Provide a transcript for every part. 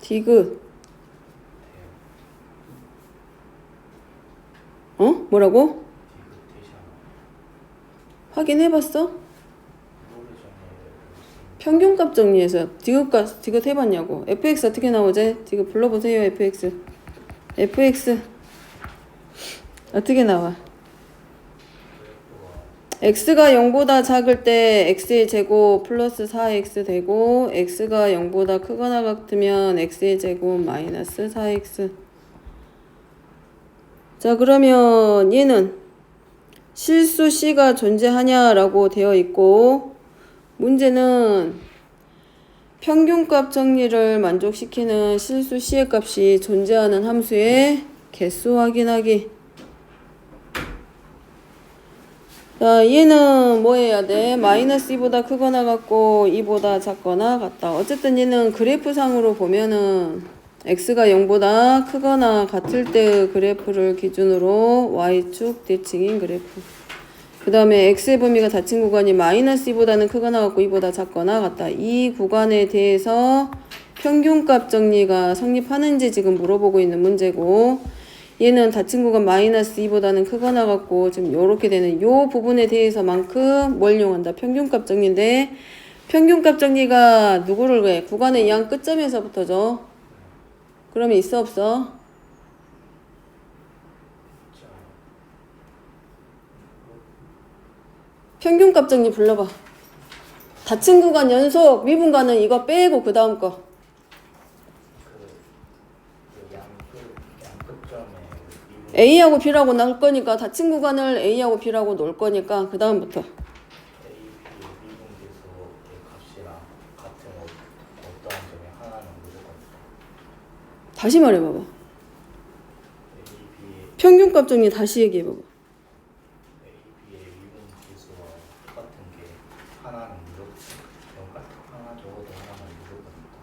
디귿. 어? 뭐라고? 확인해봤어? 평균값 정리해서 디귿 해봤냐고. fx 어떻게 나오지? 디귿 불러보세요. fx 어떻게 나와? x가 0보다 작을 때 x의 제곱 플러스 4x 되고 x가 0보다 크거나 같으면 x의 제곱 마이너스 4x. 자, 그러면 얘는 실수 c가 존재하냐라고 되어 있고, 문제는 평균값 정리를 만족시키는 실수 c의 값이 존재하는 함수의 개수 확인하기. 자, 얘는 뭐 해야 돼? 마이너스 2보다 크거나 같고 2보다 작거나 같다. 어쨌든 얘는 그래프상으로 보면은 x가 0보다 크거나 같을 때의 그래프를 기준으로 y축 대칭인 그래프. 그 다음에 x의 범위가 닫힌 구간이 마이너스 2보다는 크거나 같고 2보다 작거나 같다. 이 구간에 대해서 평균값 정리가 성립하는지 지금 물어보고 있는 문제고, 얘는 닫힌 구간 마이너스 2보다는 크거나 같고 지금 요렇게 되는 요 부분에 대해서만큼 뭘 이용한다? 평균값 정리인데, 평균값 정리가 누구를 해? 구간의 양 끝점에서부터죠. 그러면 있어 없어? 평균값 정리 불러봐. 닫힌 구간 연속 미분가는 이거 빼고 그 다음 거. A하고 B라고 나올 거니까 닫힌 구간을 A하고 B라고 놓을 거니까 그 다음부터. A, B의 미분계수의 값이랑 같은 어떠한 점에 하나는 무조건 있다. 다시 말해봐봐. A, B의 평균값 정리 다시 얘기해봐봐. A, B의 미분계수와 똑같은 게 하나는 무조건 하나 적어도 하나는 무조건 있다.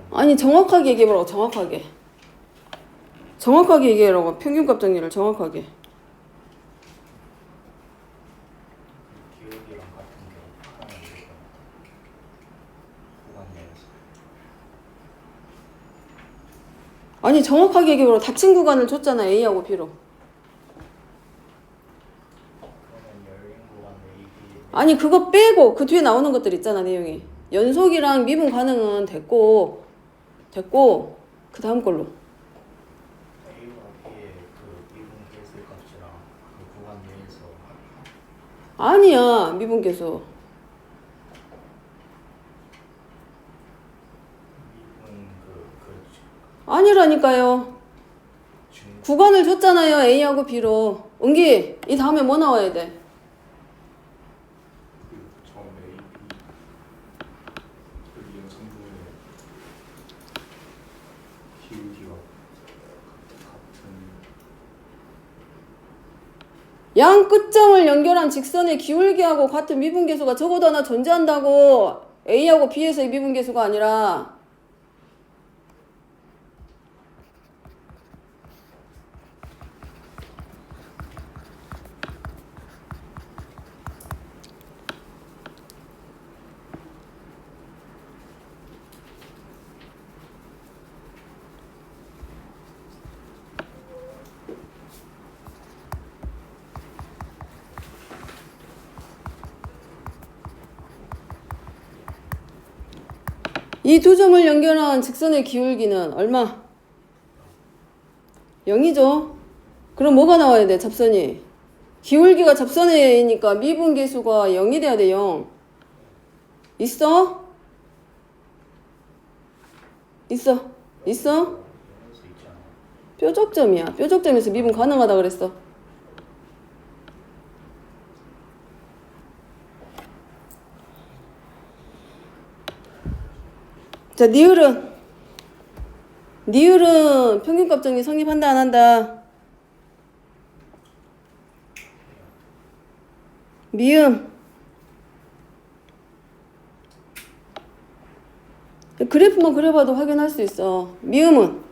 아니, 정확하게 얘기해보라고. 정확하게 얘기하라고. 평균값 정리를 정확하게. 기울기랑 같은 게 하나는 무조건 있다. 구간 내에서. 아니, 정확하게 얘기해보라고. 닫힌 구간을 줬잖아. A하고 B로. 그러면 열린 구간 A, B 아니, 그거 빼고 그 뒤에 나오는 것들 있잖아. 내용이. 연속이랑 미분 가능은 됐고 그 다음 걸로. A와 B의 그 미분계수의 값이랑 그 구간 내에서 아니야. 미분계수. 미분 그렇지. 아니라니까요. 구간을 줬잖아요. A하고 B로. 은기, 이 다음에 뭐 나와야 돼? 처음에 A, B 여기는 전부의 기울기와 같은 양 끝점을 연결한 직선의 기울기하고 같은 미분계수가 적어도 하나 존재한다고. A하고 B에서의 미분계수가 아니라. 이 두 점을 연결한 직선의 기울기는 얼마? 0이죠. 그럼 뭐가 나와야 돼? 접선이. 기울기가 접선이니까 미분계수가 0이 돼야 돼. 0. 있어? 있어? 뾰족점이야. 뾰족점에서 미분 가능하다 그랬어. 자, 니을은 평균값 정리 성립한다 안 한다? 미음. 그래프만 그려봐도 확인할 수 있어. 미음은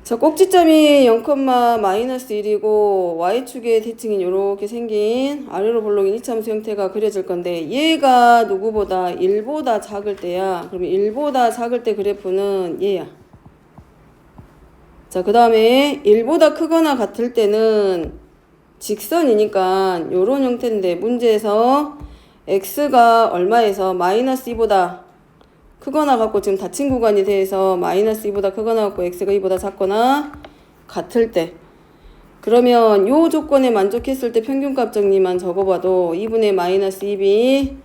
자, 꼭지점이 0,-1이고 y축의 대칭이 이렇게 생긴 아래로 볼록인 이차함수 형태가 그려질 건데 얘가 누구보다 1보다 작을 때야. 그러면 1보다 작을 때 그래프는 얘야. 자, 그 다음에 1보다 크거나 같을 때는 직선이니까 요런 형태인데 문제에서 x가 얼마에서 -2보다 크거나 같고 지금 닫힌 구간이 돼서 -2보다 크거나 같고 x가 2보다 작거나 같을 때 그러면 요 조건에 만족했을 때 평균값 정리만 적어봐도 2분의 -2b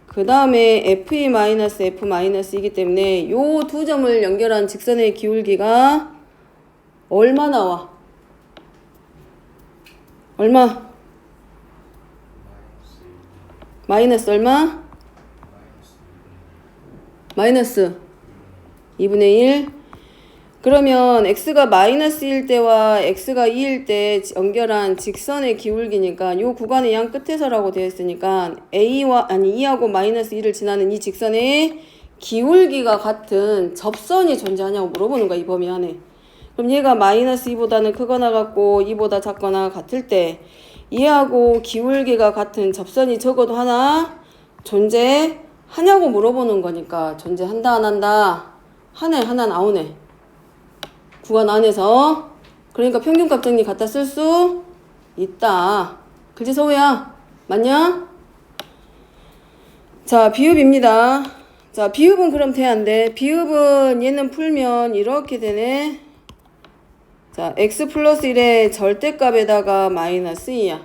그 다음에 f-f-이기 때문에 요 두 점을 연결한 직선의 기울기가 얼마 나와? 얼마? 마이너스 얼마? 마이너스 2분의 1. 그러면 x가 -1일 때와 x가 2일 때 연결한 직선의 기울기니까 요 구간의 양 끝에서라고 되어 있으니까 a와 2하고 -1을 지나는 이 직선의 기울기가 같은 접선이 존재하냐고 물어보는 거야, 이 범위 안에. 그럼 얘가 -2보다는 크거나 같고 2보다 작거나 같을 때 얘하고 기울기가 같은 접선이 적어도 하나 존재하냐고 물어보는 거니까 존재한다 안 한다? 하네, 하나 나오네. 구간 안에서. 그러니까 평균값 정리 갖다 쓸 수 있다. 그지 서우야? 맞냐? 자, 비읍입니다. 자, 비읍은 그럼 돼 안 돼? 비읍은 얘는 풀면 이렇게 되네. 자, x 플러스 1의 절대값에다가 -2야.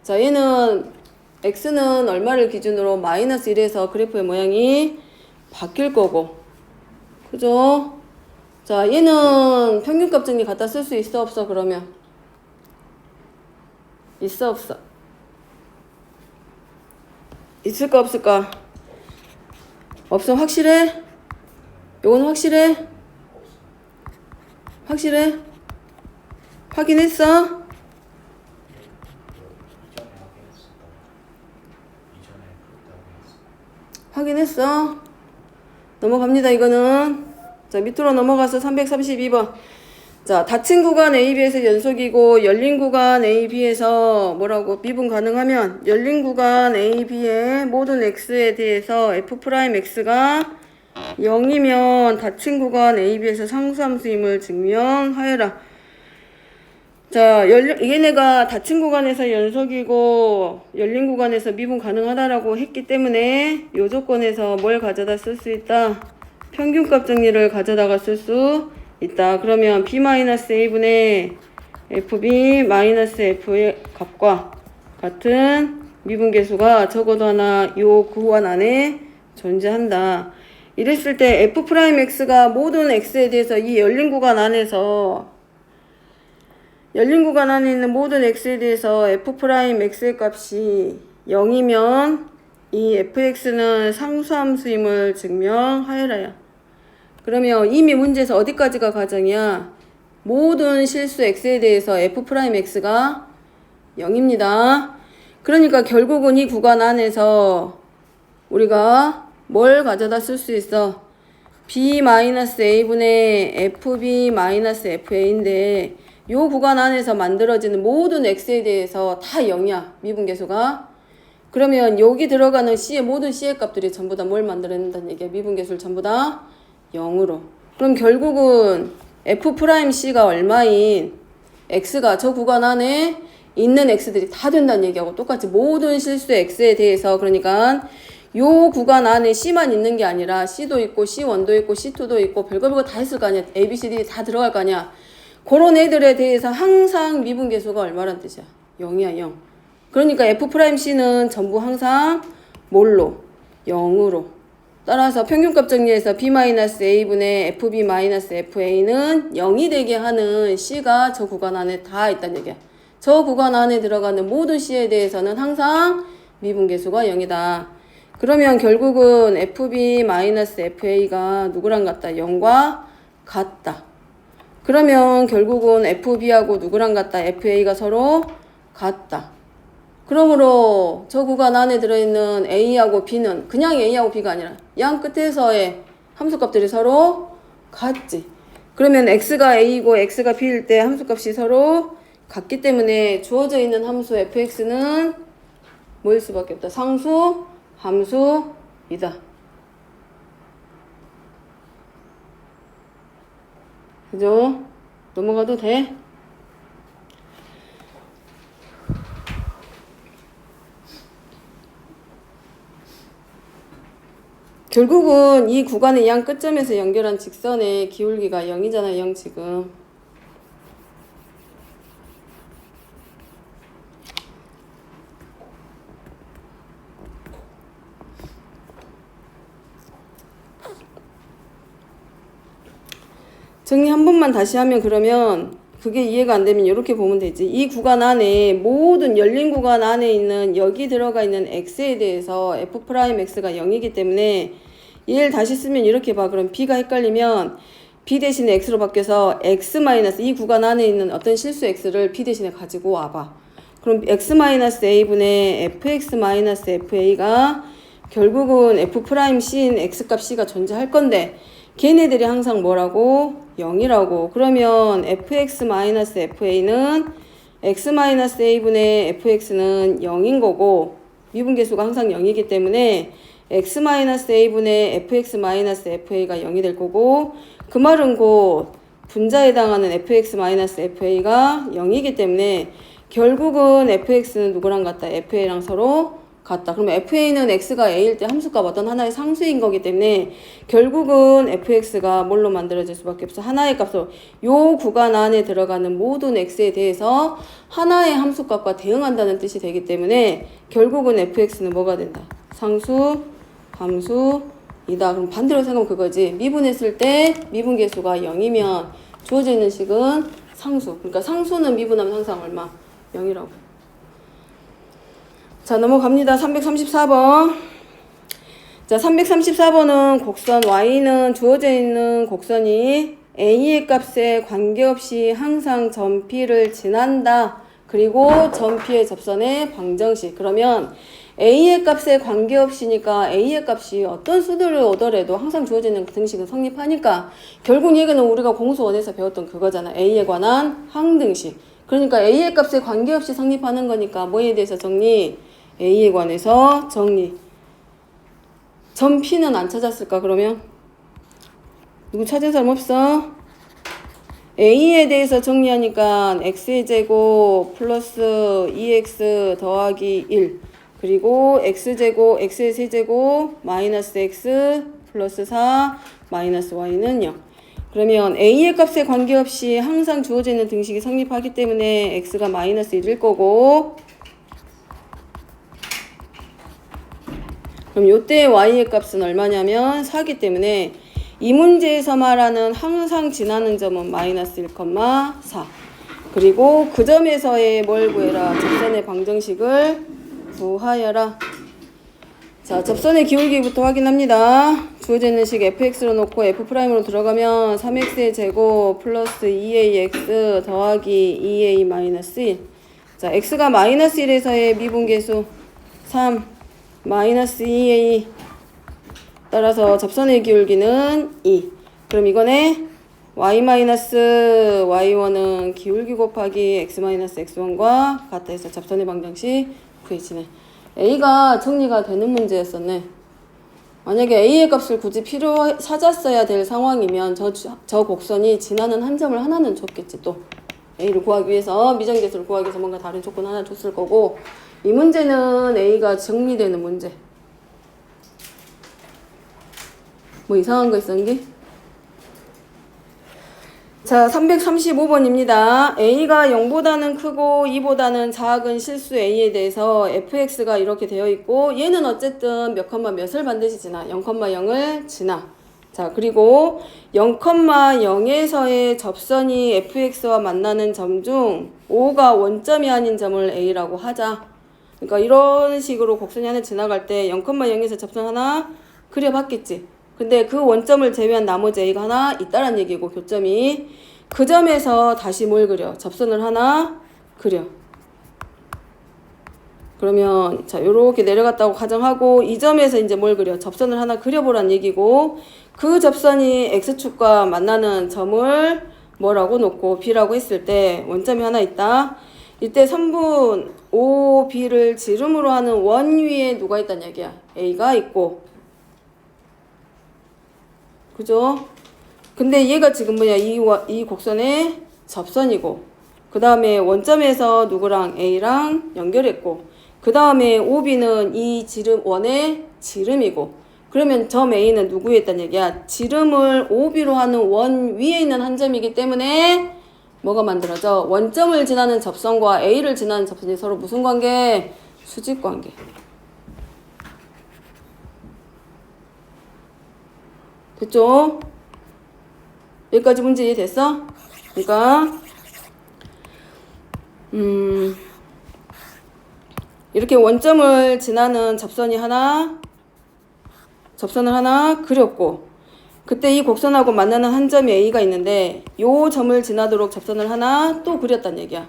자, 얘는 x는 얼마를 기준으로 -1에서 그래프의 모양이 바뀔 거고. 그죠? 자, 얘는 평균값 정리 갖다 쓸 수 있어 없어 그러면? 있어 없어? 있을까 없을까? 없어. 확실해? 요건 확실해? 확실해? 확인했어? 이전에 그렇다고 했어. 확인했어? 넘어갑니다. 이거는. 자, 밑으로 넘어가서 332번. 자, 닫힌 구간 AB에서 연속이고 열린 구간 AB에서 뭐라고 미분 가능하면 열린 구간 AB의 모든 X에 대해서 F'X가 0이면 닫힌 구간 AB에서 상수함수임을 증명하여라. 자, 얘네가 닫힌 구간에서 연속이고 열린 구간에서 미분 가능하다라고 했기 때문에 요 조건에서 뭘 가져다 쓸 수 있다? 평균값 정리를 가져다가 쓸 수 있다. 그러면 b-a분의 fb-f의 값과 같은 미분계수가 적어도 하나 요 구간 안에 존재한다. 이랬을 때 f'x가 모든 x에 대해서 이 열린 구간 안에서 열린 구간 안에 있는 모든 x에 대해서 f'x의 값이 0이면 이 fx는 상수함수임을 증명하여라야. 그러면 이미 문제에서 어디까지가 가정이야? 모든 실수 x에 대해서 f'x가 0입니다. 그러니까 결국은 이 구간 안에서 우리가 뭘 가져다 쓸 수 있어? b-a분의 fb-fa인데 요 구간 안에서 만들어지는 모든 x에 대해서 다 0이야. 미분계수가. 그러면 여기 들어가는 c의 모든 c의 값들이 전부 다 뭘 만들어낸다는 얘기야. 미분계수를 전부 다 0으로. 그럼 결국은 f'c가 얼마인 x가 저 구간 안에 있는 x들이 다 된다는 얘기하고 똑같이 모든 실수 x에 대해서 그러니까 요 구간 안에 c만 있는 게 아니라 c도 있고 c1도 있고 c2도 있고 별거 다 있을 거 아니야. a, b, c, d 다 들어갈 거 아니야. 그런 애들에 대해서 항상 미분계수가 얼마란 뜻이야? 0이야, 0. 그러니까 f'c는 전부 항상 뭘로? 0으로. 따라서 평균값 정리해서 b-a분의 fb-fa는 0이 되게 하는 c가 저 구간 안에 다 있다는 얘기야. 저 구간 안에 들어가는 모든 c에 대해서는 항상 미분계수가 0이다. 그러면 결국은 fb-fa가 누구랑 같다? 0과 같다. 그러면 결국은 FB하고 누구랑 같다? FA가 서로 같다. 그러므로 저 구간 안에 들어있는 A하고 B는 그냥 A하고 B가 아니라 양 끝에서의 함수값들이 서로 같지. 그러면 X가 A이고 X가 B일 때 함수값이 서로 같기 때문에 주어져 있는 함수 fx는 뭐일 수밖에 없다. 상수, 함수이다. 그죠? 넘어가도 돼? 결국은 이 구간의 양 끝점에서 연결한 직선의 기울기가 0이잖아, 0 지금. 정리 한 번만 다시 하면 그러면 그게 이해가 안 되면 이렇게 보면 되지. 이 구간 안에 모든 열린 구간 안에 있는 여기 들어가 있는 x에 대해서 f'x가 0이기 때문에 얘를 다시 쓰면 이렇게 봐. 그럼 b가 헷갈리면 b 대신에 x로 바뀌어서 x 마이너스 이 구간 안에 있는 어떤 실수 x를 b 대신에 가지고 와봐. 그럼 x 마이너스 a분의 fx 마이너스 fa가 결국은 f'c인 x값 c가 존재할 건데 걔네들이 항상 뭐라고? 0이라고. 그러면 fx-fa는 x-a분의 fx는 0인 거고 미분계수가 항상 0이기 때문에 x-a분의 fx-fa가 0이 될 거고 그 말은 곧 분자에 해당하는 fx-fa가 0이기 때문에 결국은 fx는 누구랑 같다? fa랑 서로 같다. 그러면 fa는 x가 a일 때 함수값 어떤 하나의 상수인 거기 때문에 결국은 fx가 뭘로 만들어질 수밖에 없어. 하나의 값으로 요 구간 안에 들어가는 모든 x에 대해서 하나의 함수값과 대응한다는 뜻이 되기 때문에 결국은 fx는 뭐가 된다? 상수, 함수이다. 그럼 반대로 생각하면 그거지. 미분했을 때 미분계수가 0이면 주어져 있는 식은 상수. 그러니까 상수는 미분하면 항상 얼마? 0이라고. 자, 넘어갑니다. 334번. 자, 334번은 곡선 y는 주어져 있는 곡선이 a의 값에 관계없이 항상 점 P를 지난다. 그리고 점 P의 접선의 방정식. 그러면 a의 값에 관계없이니까 a의 값이 어떤 수들을 오더라도 항상 주어져 있는 등식은 성립하니까 결국 얘기는 우리가 공수원에서 배웠던 그거잖아. a에 관한 항등식. 그러니까 a의 값에 관계없이 성립하는 거니까 뭐에 대해서 정리? a에 관해서 정리. 점 P는 안 찾았을까 그러면? 누구 찾은 사람 없어? a에 대해서 정리하니까 x의 제곱 플러스 2x 더하기 1 그리고 x제곱 x의 세제곱 마이너스 x 플러스 4 마이너스 y는 0. 그러면 a의 값에 관계없이 항상 주어져 있는 등식이 성립하기 때문에 x가 마이너스 1일 거고 그럼 요때 y의 값은 얼마냐면 4기 때문에 이 문제에서 말하는 항상 지나는 점은 마이너스 1,4 그리고 그 점에서의 뭘 구해라? 접선의 방정식을 구하여라. 자, 접선의 기울기부터 확인합니다. 주어져 있는 식 fx로 놓고 f'으로 들어가면 3x의 제곱 플러스 2ax 더하기 2a 마이너스 1. 자, x가 마이너스 1에서의 미분계수 3 마이너스 2a 따라서 접선의 기울기는 2. 그럼 이거네 y-y1은 기울기 곱하기 x-x1과 같다 해서 접선의 방정식 구해지네. a가 정리가 되는 문제였었네. 만약에 a의 값을 굳이 찾았어야 될 상황이면 저 곡선이 지나는 한 점을 하나는 줬겠지. 또 a를 구하기 위해서 미정계수를 구하기 위해서 뭔가 다른 조건 하나 줬을 거고 이 문제는 a가 정리되는 문제. 뭐 이상한 거 있었니? 자, 335번입니다. a가 0보다는 크고 2보다는 작은 실수 a에 대해서 fx가 이렇게 되어 있고 얘는 어쨌든 몇 컴마 몇을 반드시 지나 0,0을 지나. 자, 그리고 0,0에서의 접선이 fx와 만나는 점 중 5가 원점이 아닌 점을 a라고 하자. 그러니까 이런 식으로 곡선이 하나 지나갈 때 0,0에서 접선 하나 그려봤겠지. 근데 그 원점을 제외한 나머지 a가 하나 있다란 얘기고 교점이 그 점에서 다시 뭘 그려? 접선을 하나 그려. 그러면 자 요렇게 내려갔다고 가정하고 이 점에서 이제 뭘 그려? 접선을 하나 그려보란 얘기고 그 접선이 x축과 만나는 점을 뭐라고 놓고 b라고 했을 때 원점이 하나 있다. 이때 3분 5b를 지름으로 하는 원 위에 누가 있다는 얘기야? a가 있고 그죠? 근데 얘가 지금 뭐냐? 이 곡선의 접선이고 그 다음에 원점에서 누구랑 a랑 연결했고 그 다음에 OB는 이 지름 원의 지름이고 그러면 점 A는 누구에 있다는 얘기야? 지름을 OB로 하는 원 위에 있는 한 점이기 때문에 뭐가 만들어져? 원점을 지나는 접선과 A를 지나는 접선이 서로 무슨 관계? 수직 관계. 됐죠? 여기까지 문제 이해됐어? 그러니까 이렇게 원점을 지나는 접선을 하나 그렸고 그때 이 곡선하고 만나는 한 점이 A가 있는데 요 점을 지나도록 접선을 하나 또 그렸단 얘기야.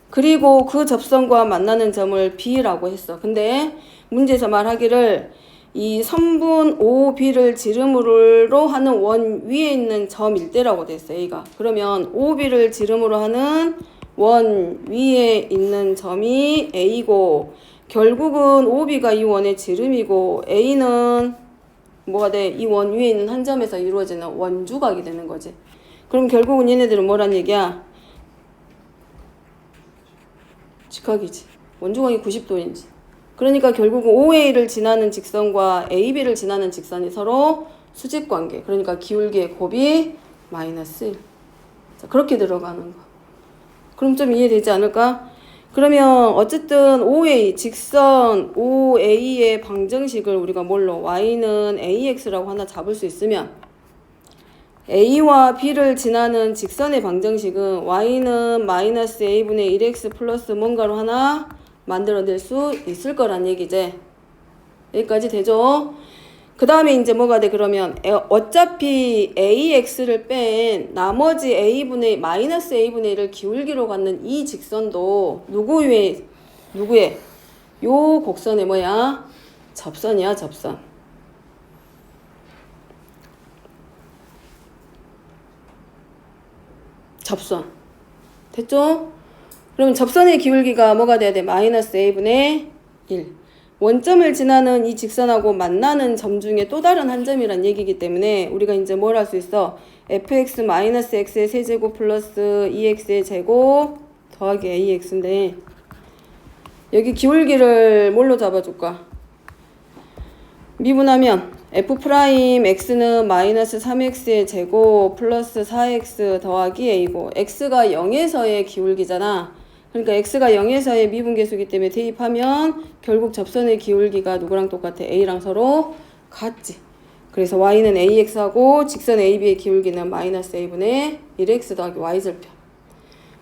그리고 그 접선과 만나는 점을 B라고 했어. 근데 문제에서 말하기를 이 3분 5B를 지름으로 하는 원 위에 있는 점일 때라고 됐어 A가. 그러면 5B를 지름으로 하는 원 위에 있는 점이 A고 결국은 OB가 이 원의 지름이고 A는 뭐가 돼? 이 원 위에 있는 한 점에서 이루어지는 원주각이 되는 거지. 그럼 결국은 얘네들은 뭐란 얘기야? 직각이지. 원주각이 90도인지. 그러니까 결국은 OA를 지나는 직선과 AB를 지나는 직선이 서로 수직관계. 그러니까 기울기의 곱이 마이너스 1. 자, 그렇게 들어가는 거. 그럼 좀 이해되지 않을까? 그러면 어쨌든 OA, 직선 OA의 방정식을 우리가 뭘로? y는 AX라고 하나 잡을 수 있으면 A와 B를 지나는 직선의 방정식은 y는 마이너스 A분의 1x 플러스 뭔가로 하나 만들어낼 수 있을 거란 얘기지. 여기까지 되죠? 그 다음에 이제 뭐가 돼? 그러면 어차피 AX를 뺀 나머지 A분의 마이너스 A분의 1을 기울기로 갖는 이 직선도 누구의 요 곡선의 뭐야? 접선이야, 접선. 접선. 됐죠? 그러면 접선의 기울기가 뭐가 돼야 돼? 마이너스 A분의 1. 원점을 지나는 이 직선하고 만나는 점 중에 또 다른 한 점이란 얘기이기 때문에 우리가 이제 뭘 할 수 있어? fx-x의 세제곱 플러스 2x의 제곱 더하기 ax인데 여기 기울기를 뭘로 잡아줄까? 미분하면 f'x는 마이너스 3x의 제곱 플러스 4x 더하기 a고 x가 0에서의 기울기잖아. 그러니까 x가 0에서의 미분계수기 때문에 대입하면 결국 접선의 기울기가 누구랑 똑같아? a랑 서로 같지. 그래서 y는 ax하고 직선 ab의 기울기는 마이너스 a분의 1x 더하기 y절편.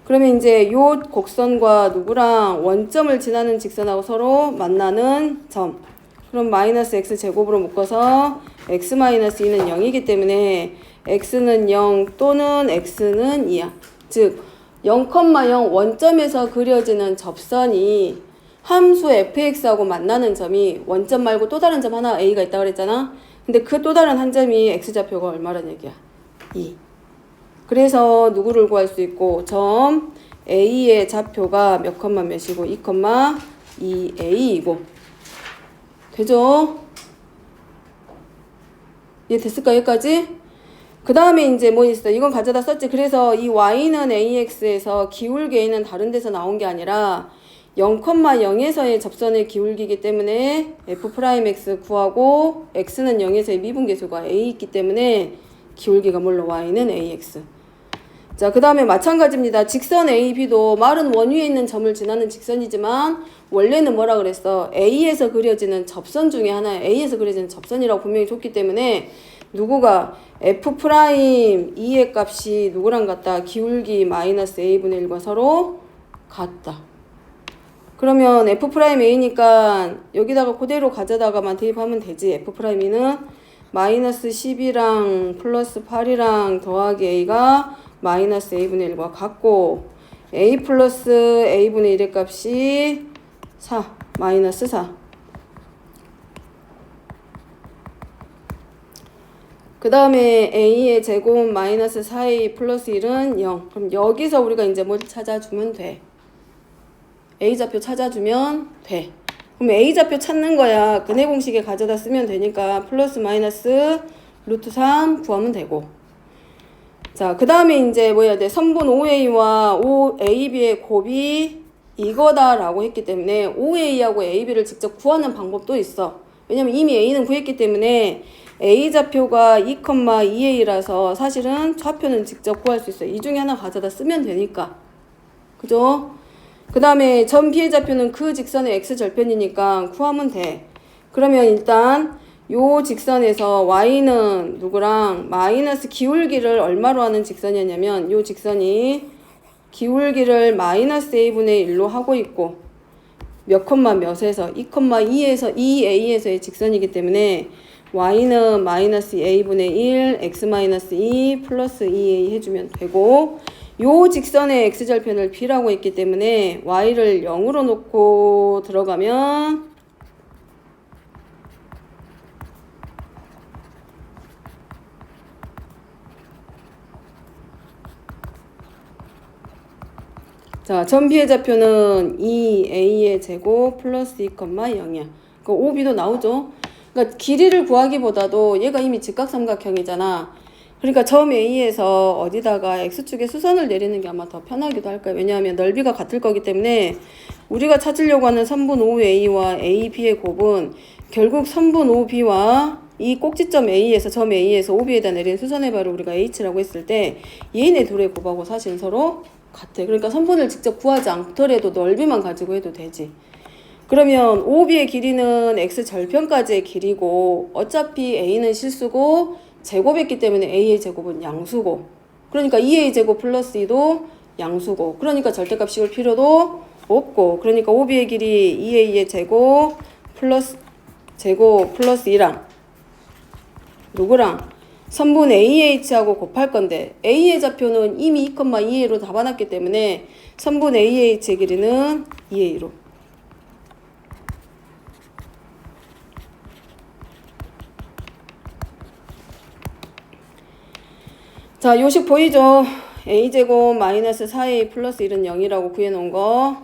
그러면 이제 요 곡선과 누구랑 원점을 지나는 직선하고 서로 만나는 점. 그럼 마이너스 x 제곱으로 묶어서 x 마이너스 2는 0이기 때문에 x는 0 또는 x는 2야. 즉 0,0 원점에서 그려지는 접선이 함수 fx하고 만나는 점이 원점 말고 또 다른 점 하나 a가 있다고 그랬잖아. 근데 그 또 다른 한 점이 x좌표가 얼마란 얘기야? 2. 그래서 누구를 구할 수 있고 점 a의 좌표가 몇 컴마 몇이고 2,2a이고 되죠? 이해 됐을까 여기까지? 그 다음에 이제 뭐 있어? 이건 가져다 썼지. 그래서 이 y는 ax에서 기울기 a는 다른 데서 나온 게 아니라 0,0에서의 접선의 기울기이기 때문에 f'x 구하고 x는 0에서의 미분계수가 a 있기 때문에 기울기가 뭘로? y는 ax. 자, 그 다음에 마찬가지입니다. 직선 AB도 말은 원 위에 있는 점을 지나는 직선이지만 원래는 뭐라 그랬어? A에서 그려지는 접선 중에 하나야. A에서 그려지는 접선이라고 분명히 줬기 때문에 누구가 F'E의 값이 누구랑 같다? 기울기 마이너스 A분의 1과 서로 같다. 그러면 F'A니까 여기다가 그대로 가져다가만 대입하면 되지. F'E는 마이너스 10이랑 플러스 8이랑 더하기 A가 마이너스 a분의 1과 같고 a 플러스 a분의 1의 값이 4 마이너스 4. 그 다음에 a의 제곱 마이너스 4a 플러스 1은 0. 그럼 여기서 우리가 이제 뭘 찾아주면 돼? a좌표 찾아주면 돼. 그럼 a좌표 찾는 거야. 근해 공식에 가져다 쓰면 되니까 플러스 마이너스 루트 3 구하면 되고. 자, 그 다음에 이제 뭐 해야 돼? 선분 OA와 OAB의 곱이 이거다라고 했기 때문에 OA하고 AB를 직접 구하는 방법도 있어. 왜냐면 이미 A는 구했기 때문에 A좌표가 2,2A라서 사실은 좌표는 직접 구할 수 있어요. 이 중에 하나 가져다 쓰면 되니까. 그죠? 그 다음에 점 B의 좌표는 그 직선의 X절편이니까 구하면 돼. 그러면 일단 요 직선에서 Y는 누구랑 마이너스 기울기를 얼마로 하는 직선이었냐면 요 직선이 기울기를 마이너스 A분의 1로 하고 있고 몇 콤마 몇에서 2,2에서 2A에서의 직선이기 때문에 Y는 마이너스 A분의 1 X 마이너스 2 플러스 2A 해주면 되고 요 직선의 X절편을 B라고 했기 때문에 Y를 0으로 놓고 들어가면 자, 점 B의 좌표는 2A의 제곱 플러스 2,0이야. 그 OB도 나오죠? 그러니까 길이를 구하기보다도 얘가 이미 직각삼각형이잖아. 그러니까 점 A에서 어디다가 X축에 수선을 내리는 게 아마 더 편하기도 할 거야. 왜냐하면 넓이가 같을 거기 때문에 우리가 찾으려고 하는 선분 OA와 AB의 곱은 결국 선분 OB와 이 꼭지점 A에서 점 A에서 OB에다 내린 수선의 바로 우리가 H라고 했을 때 얘네 둘의 곱하고 사실 서로 같아. 그러니까 선분을 직접 구하지 않더라도 넓이만 가지고 해도 되지. 그러면 OB의 길이는 X절편까지의 길이고 어차피 A는 실수고 제곱했기 때문에 A의 제곱은 양수고 그러니까 2A 제곱 플러스 2도 양수고 그러니까 절대값 씌울 필요도 없고 그러니까 OB의 길이 2A의 제곱 플러스 2랑 누구랑? 선분 AH하고 곱할 건데 A의 좌표는 이미 2,2A로 잡아놨기 때문에 선분 AH의 길이는 2A로 자, 요식 보이죠? A제곱 마이너스 4A 플러스 1은 0이라고 구해놓은 거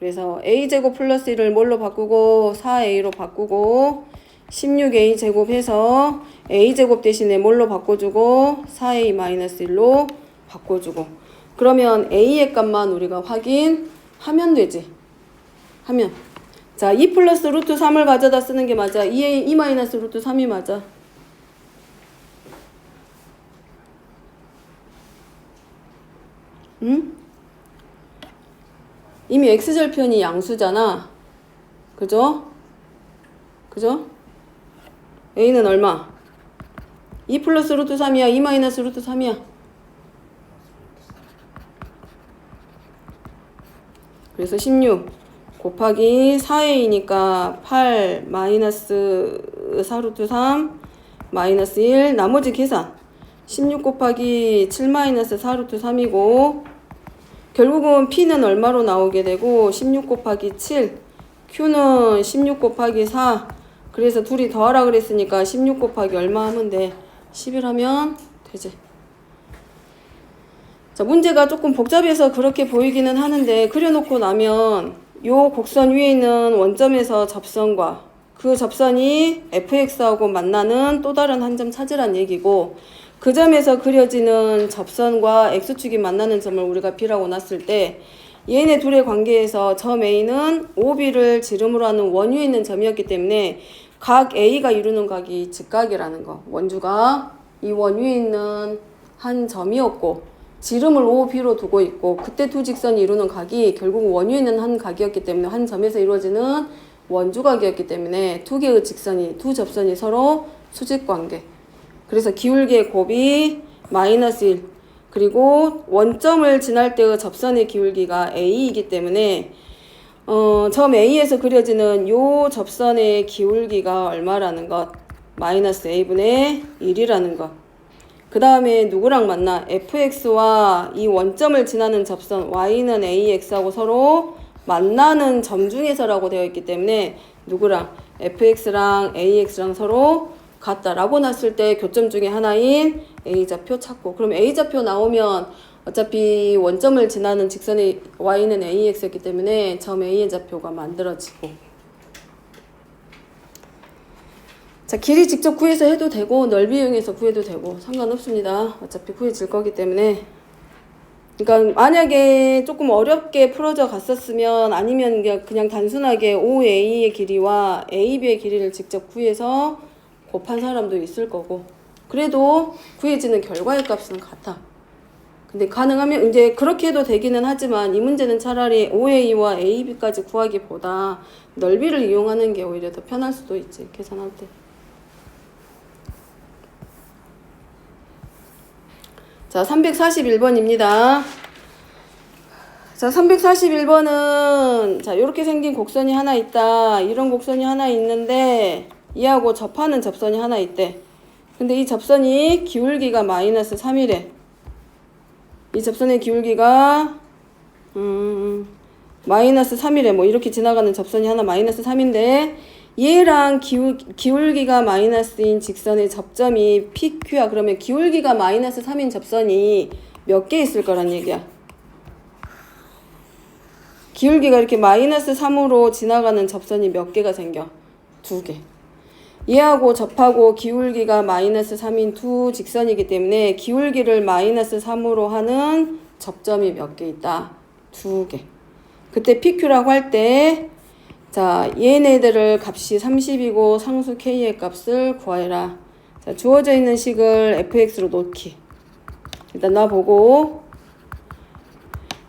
그래서 A제곱 플러스 1을 뭘로 바꾸고 4A로 바꾸고 16A 제곱 해서 A제곱 대신에 뭘로 바꿔주고 4A 마이너스 1로 바꿔주고 그러면 A의 값만 우리가 확인하면 되지. 하면 자, 2 플러스 루트 3을 가져다 쓰는 게 맞아. 2 마이너스 루트 3이 맞아. 응? 이미 X절편이 양수잖아. 그죠? 그죠? A는 얼마? 2 플러스 루트 3이야? 2 마이너스 루트 3이야? 그래서 16 곱하기 4A니까 8 마이너스 4 루트 3 마이너스 1 나머지 계산 16 곱하기 7 마이너스 4 루트 3이고 결국은 P는 얼마로 나오게 되고 16 곱하기 7 Q는 16 곱하기 4 그래서 둘이 더하라 그랬으니까 16 곱하기 얼마 하면 돼? 11 하면 되지. 자, 문제가 조금 복잡해서 그렇게 보이기는 하는데 그려놓고 나면 요 곡선 위에 있는 원점에서 접선과 그 접선이 fx하고 만나는 또 다른 한 점 찾으란 얘기고 그 점에서 그려지는 접선과 x축이 만나는 점을 우리가 B라고 놨을 때 얘네 둘의 관계에서 점 A는 OB를 지름으로 하는 원위에 있는 점이었기 때문에 각 A가 이루는 각이 직각이라는 거. 원주가 이 원위에 있는 한 점이었고 지름을 OB로 두고 있고 그때 두 직선이 이루는 각이 결국 원위에 있는 한 각이었기 때문에 한 점에서 이루어지는 원주각이었기 때문에 두 개의 직선이 두 접선이 서로 수직관계. 그래서 기울기의 곱이 마이너스 1 그리고 원점을 지날 때의 접선의 기울기가 A이기 때문에 점 A에서 그려지는 요 접선의 기울기가 얼마라는 것 마이너스 A분의 1이라는 것 그 다음에 누구랑 만나? fx와 이 원점을 지나는 접선 y는 ax하고 서로 만나는 점 중에서라고 되어 있기 때문에 누구랑? fx랑 ax랑 서로 같다라고 놨을 때 교점 중에 하나인 a좌표 찾고, 그럼 a좌표 나오면 어차피 원점을 지나는 직선의 y는 ax였기 때문에 점 a의 좌표가 만들어지고, 자, 길이 직접 구해서 해도 되고 넓이 이용해서 구해도 되고 상관없습니다. 어차피 구해질 거기 때문에. 그러니까 만약에 조금 어렵게 풀어져 갔었으면, 아니면 그냥 단순하게 OA의 길이와 AB의 길이를 직접 구해서 곱한 사람도 있을 거고, 그래도 구해지는 결과의 값은 같아. 근데 가능하면 이제 그렇게 해도 되기는 하지만, 이 문제는 차라리 OA와 AB까지 구하기보다 넓이를 이용하는 게 오히려 더 편할 수도 있지, 계산할 때. 자, 341번입니다. 자, 341번은 자, 이렇게 생긴 곡선이 하나 있다. 이런 곡선이 하나 있는데 이하고 접하는 접선이 하나 있대. 근데 이 접선이 기울기가 마이너스 3이래. 이 접선의 기울기가 마이너스 3이래. 뭐 이렇게 지나가는 접선이 하나 마이너스 3인데 얘랑 기울기가 마이너스인 직선의 접점이 PQ야. 그러면 기울기가 마이너스 3인 접선이 몇 개 있을 거란 얘기야. 기울기가 이렇게 마이너스 3으로 지나가는 접선이 몇 개가 생겨? 2개. 얘하고 접하고 기울기가 마이너스 3인 두 직선이기 때문에 기울기를 마이너스 3으로 하는 접점이 몇 개 있다? 2개. 그때 PQ라고 할 때, 자, 얘네들을 값이 30이고 상수 K의 값을 구하여라. 자, 주어져 있는 식을 fx로 놓기. 일단 놔보고.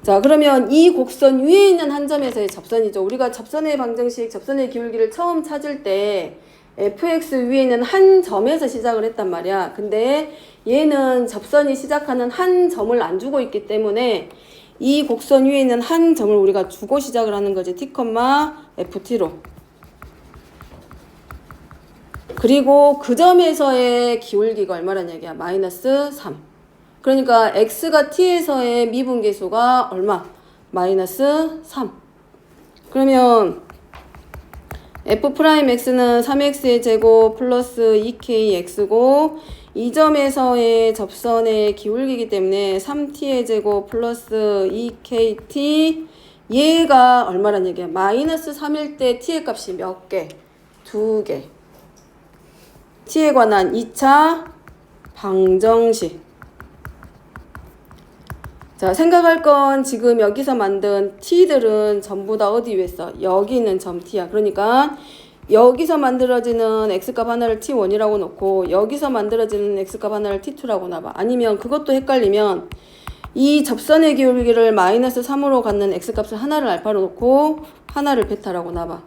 자, 그러면 이 곡선 위에 있는 한 점에서의 접선이죠. 우리가 접선의 방정식, 접선의 기울기를 처음 찾을 때 fx 위에 있는 한 점에서 시작을 했단 말이야. 근데 얘는 접선이 시작하는 한 점을 안 주고 있기 때문에 이 곡선 위에 있는 한 점을 우리가 주고 시작을 하는 거지. t, ft로. 그리고 그 점에서의 기울기가 얼마란 얘기야? 마이너스 3. 그러니까 x가 t에서의 미분계수가 얼마? 마이너스 3. 그러면 f'x는 3x의 제곱 플러스 2kx고 이 점에서의 접선의 기울기이기 때문에 3t의 제곱 플러스 2kt, 얘가 얼마란 얘기야? 마이너스 3일 때 t의 값이 몇 개? 2개. t에 관한 2차 방정식. 자, 생각할 건 지금 여기서 만든 t들은 전부 다 어디 위에 있어? 여기 있는 점 t야. 그러니까 여기서 만들어지는 x값 하나를 t1이라고 놓고 여기서 만들어지는 x값 하나를 t2라고 놔봐. 아니면 그것도 헷갈리면 이 접선의 기울기를 마이너스 3으로 갖는 x값을 하나를 알파로 놓고 하나를 베타라고 놔봐.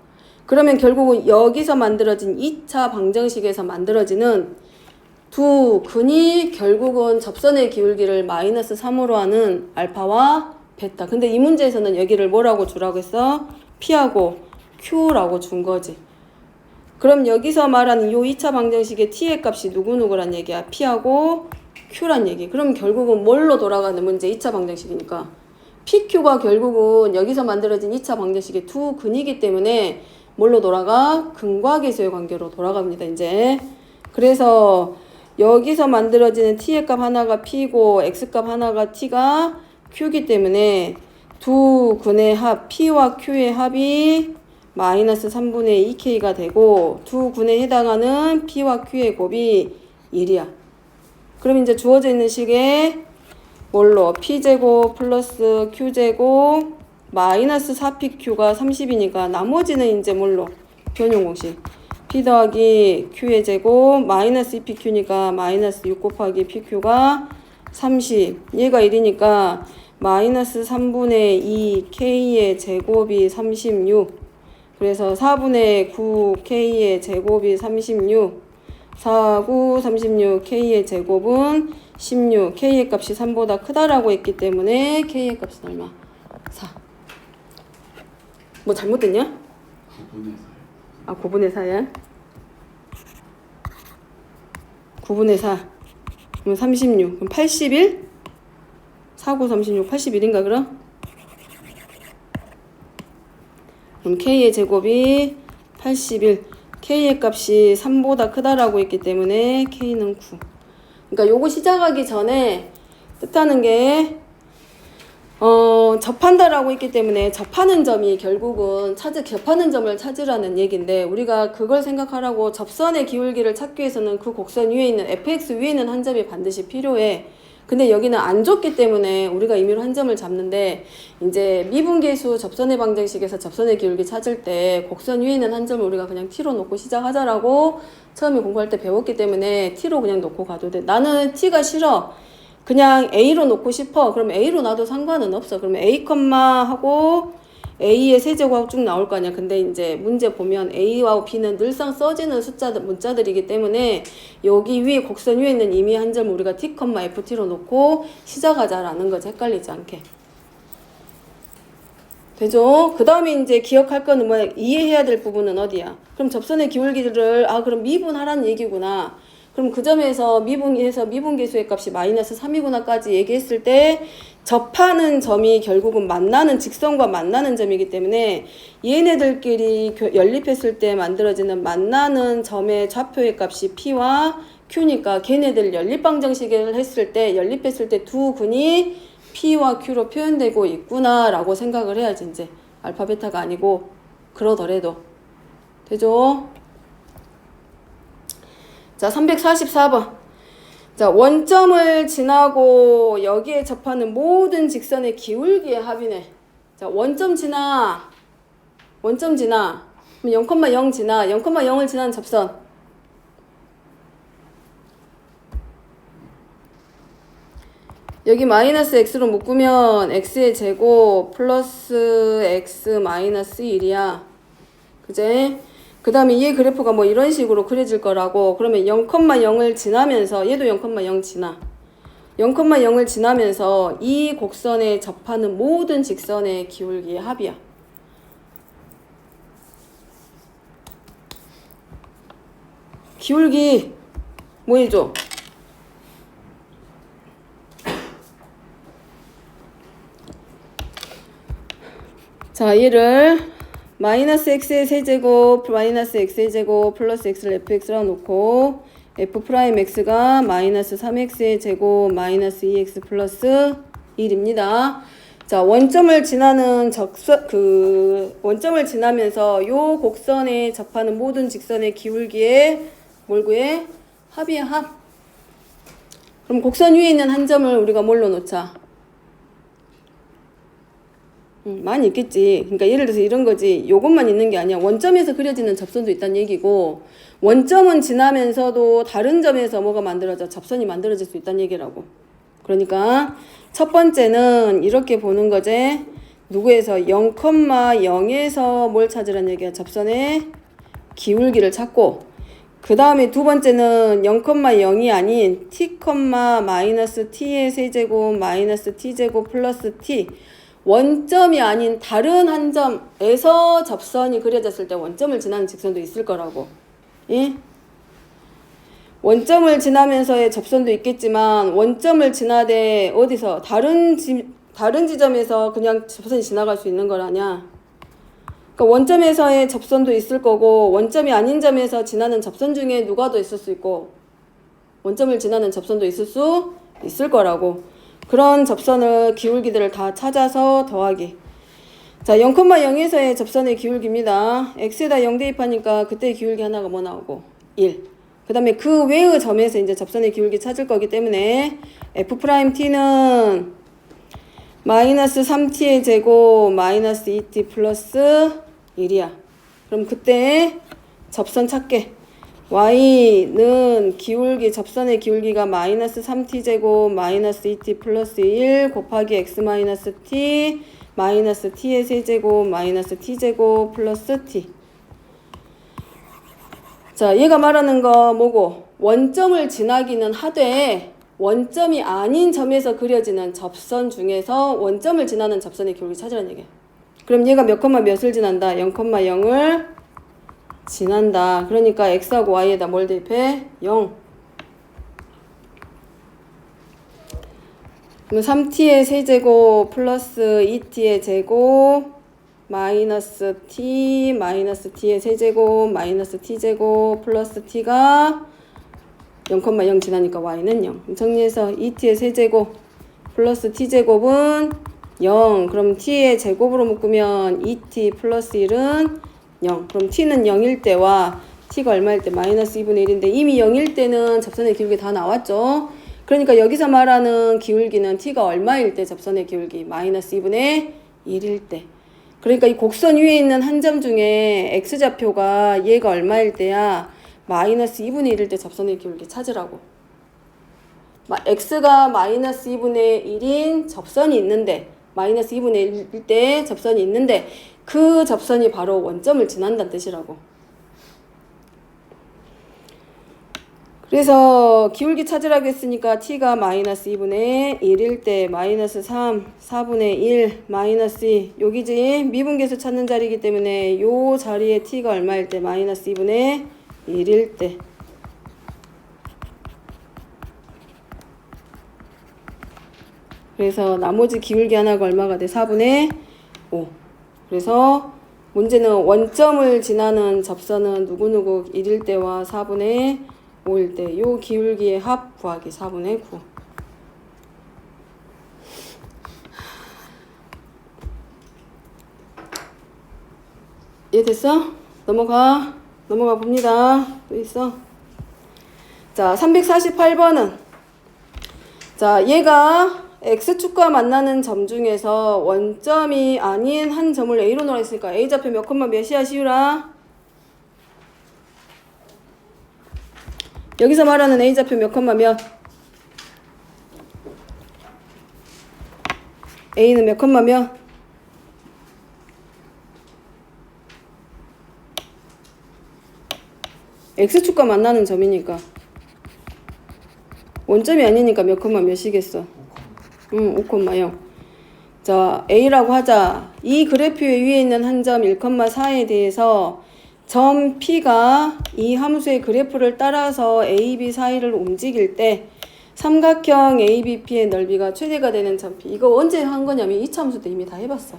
그러면 결국은 여기서 만들어진 2차 방정식에서 만들어지는 두 근이 결국은 접선의 기울기를 마이너스 3으로 하는 알파와 베타. 근데 이 문제에서는 여기를 뭐라고 주라고 했어? P하고 Q라고 준 거지. 그럼 여기서 말하는 요 2차 방정식의 t의 값이 누구누구란 얘기야? p하고 q란 얘기. 그럼 결국은 뭘로 돌아가는 문제? 2차 방정식이니까 pq가 결국은 여기서 만들어진 2차 방정식의 두 근이기 때문에 뭘로 돌아가? 근과 계수의 관계로 돌아갑니다. 이제 그래서 여기서 만들어지는 t의 값 하나가 p고 x값 하나가 t가 q이기 때문에 두 근의 합 p와 q의 합이 마이너스 3분의 2k가 되고 두 근에 해당하는 p와 q의 곱이 1이야. 그럼 이제 주어져 있는 식에 뭘로? p제곱 플러스 q제곱 마이너스 4pq가 30이니까 나머지는 이제 뭘로? 변형공식. p 더하기 q의 제곱 마이너스 2pq니까 마이너스 6 곱하기 pq가 30. 얘가 1이니까 마이너스 3분의 2k의 제곱이 36. 그래서 4분의 9k의 제곱이 36, 4, 9, 36, k의 제곱은 16, k의 값이 3보다 크다라고 했기 때문에 k의 값은 얼마? 4. 뭐 잘못됐냐? 9분의 4. 아, 9분의 4야? 9분의 4. 그럼 36. 그럼 81? 49, 36, 81인가 그럼? 그럼 K의 제곱이 81. K의 값이 3보다 크다라고 했기 때문에 K는 9. 그러니까 요거 시작하기 전에 뜻하는 게 접한다라고 했기 때문에 접하는 점이 결국은 접하는 점을 찾으라는 얘기인데 우리가 그걸 생각하라고 접선의 기울기를 찾기 위해서는 그 곡선 위에 있는 fx 위에 있는 한 점이 반드시 필요해. 근데 여기는 안 줬기 때문에 우리가 임의로 한 점을 잡는데 이제 미분계수 접선의 방정식에서 접선의 기울기 찾을 때 곡선 위에 있는 한 점을 우리가 그냥 t로 놓고 시작하자라고 처음에 공부할 때 배웠기 때문에 t로 그냥 놓고 가도 돼. 나는 t가 싫어. 그냥 a로 놓고 싶어. 그럼 a로 놔도 상관은 없어. 그러면 a, 하고 a의 세제곱하고 쭉 나올 거 아니야. 근데 이제 문제 보면 a와 b는 늘상 써지는 문자들이기 때문에 여기 위에 곡선 위에 있는 임의 한 점 우리가 t, ft로 놓고 시작하자라는 거지. 헷갈리지 않게. 되죠? 그 다음에 이제 기억할 거는 뭐야? 이해해야 될 부분은 어디야? 그럼 접선의 기울기를 그럼 미분하라는 얘기구나. 그럼 그 점에서 미분계수의 값이 마이너스 3이구나까지 얘기했을 때 접하는 점이 결국은 만나는 직선과 만나는 점이기 때문에 얘네들끼리 연립했을 때 만들어지는 만나는 점의 좌표의 값이 P와 Q니까 걔네들 연립방정식을 했을 때 연립했을 때 두 근이 P와 Q로 표현되고 있구나 라고 생각을 해야지. 이제 알파 베타가 아니고 그러더라도 되죠? 자, 344번. 자, 원점을 지나고 여기에 접하는 모든 직선의 기울기의 합이네. 자, 원점 지나. 그럼 0,0 지나. 0,0을 지나는 접선. 여기 마이너스 x로 묶으면 x의 제곱 플러스 x 마이너스 1이야. 그제? 그 다음에 얘 그래프가 뭐 이런 식으로 그려질 거라고. 그러면 0,0을 지나면서 얘도 0,0 지나. 0,0을 지나면서 이 곡선에 접하는 모든 직선의 기울기의 합이야. 기울기 뭐 해줘? 자, 얘를 마이너스 x의 세제곱 마이너스 x의 제곱 플러스 x를 fx라고 놓고 f 프라임 x가 마이너스 3x의 제곱 마이너스 2x 플러스 1입니다. 자, 원점을 지나는 원점을 지나면서 요 곡선에 접하는 모든 직선의 기울기에 뭘 구해? 합이야, 합. 그럼 곡선 위에 있는 한 점을 우리가 뭘로 놓자? 많이 있겠지. 그러니까 예를 들어서 이런 거지. 요것만 있는 게 아니야. 원점에서 그려지는 접선도 있다는 얘기고 원점은 지나면서도 다른 점에서 뭐가 만들어져? 접선이 만들어질 수 있다는 얘기라고. 그러니까 첫 번째는 이렇게 보는 거지. 누구에서 0,0에서 뭘 찾으라는 얘기야? 접선의 기울기를 찾고 그 다음에 두 번째는 0,0이 아닌 t, 마이너스 t의 세제곱 마이너스 t제곱 플러스 t 원점이 아닌 다른 한 점에서 접선이 그려졌을 때 원점을 지나는 직선도 있을 거라고. 예? 원점을 지나면서의 접선도 있겠지만 원점을 지나되 어디서 다른 지점에서 그냥 접선이 지나갈 수 있는 거라냐. 그러니까 원점에서의 접선도 있을 거고 원점이 아닌 점에서 지나는 접선 중에 누가 더 있을 수 있고 원점을 지나는 접선도 있을 거라고. 그런 접선을 기울기들을 다 찾아서 더하기. 자, 0,0에서의 접선의 기울기입니다. x에다 0 대입하니까 그때의 기울기 하나가 뭐 나오고? 1. 그 다음에 그 외의 점에서 이제 접선의 기울기 찾을 거기 때문에 f't는 마이너스 3t의 제곱 마이너스 2t 플러스 1이야. 그럼 그때 접선 찾게. y는 기울기, 접선의 기울기가 마이너스 3t제곱 마이너스 2t 플러스 1 곱하기 x 마이너스 t 마이너스 t의 세제곱 마이너스 t제곱 플러스 t. 자, 얘가 말하는 거 뭐고? 원점을 지나기는 하되 원점이 아닌 점에서 그려지는 접선 중에서 원점을 지나는 접선의 기울기 찾으라는 얘기야. 그럼 얘가 몇 콤마 몇을 지난다? 0,0을 지난다. 그러니까 x하고 y에다 뭘 대입해? 0. 그럼 3t의 세제곱 플러스 2t의 제곱 마이너스 t 마이너스 t의 세제곱 마이너스 t제곱 플러스 t가 0,0 지나니까 y는 0. 정리해서 2t의 세제곱 플러스 t제곱은 0. 그럼 t의 제곱으로 묶으면 2t 플러스 1은 0. 그럼 t는 0일 때와 t가 얼마일 때? 마이너스 2분의 1인데 이미 0일 때는 접선의 기울기 다 나왔죠. 그러니까 여기서 말하는 기울기는 t가 얼마일 때 접선의 기울기? 마이너스 2분의 1일 때. 그러니까 이 곡선 위에 있는 한 점 중에 x좌표가 얘가 얼마일 때야? 마이너스 2분의 1일 때 접선의 기울기 찾으라고. x가 마이너스 2분의 1인 접선이 있는데 마이너스 2분의 1일 때 접선이 있는데 그 접선이 바로 원점을 지난다는 뜻이라고. 그래서 기울기 찾으라고 했으니까 t가 마이너스 2분의 1일 때 마이너스 3, 4분의 1, 마이너스 2 여기지 미분계수 찾는 자리이기 때문에 요 자리에 t가 얼마일 때? 마이너스 2분의 1일 때. 그래서 나머지 기울기 하나가 얼마가 돼? 4분의 5. 그래서 문제는 원점을 지나는 접선은 누구누구 1일 때와 4분의 5일 때 요 기울기의 합 구하기 4분의 9. 이해됐어? 넘어가 봅니다. 또 있어. 자, 348번은 자, 얘가 x축과 만나는 점 중에서 원점이 아닌 한 점을 a로 놓으라 했으니까 a좌표 몇 콤마 몇이야 시우라? 여기서 말하는 a좌표 몇 콤마 몇? a는 몇 콤마 몇? x축과 만나는 점이니까 원점이 아니니까 몇 콤마 몇이겠어? 5,0. 자, a라고 하자. 이 그래프 위에 있는 한 점 1,4에 대해서 점 P가 이 함수의 그래프를 따라서 A, B 사이를 움직일 때 삼각형 ABP의 넓이가 최대가 되는 점 P. 이거 언제 한 거냐면 2차 함수 때 이미 다 해봤어.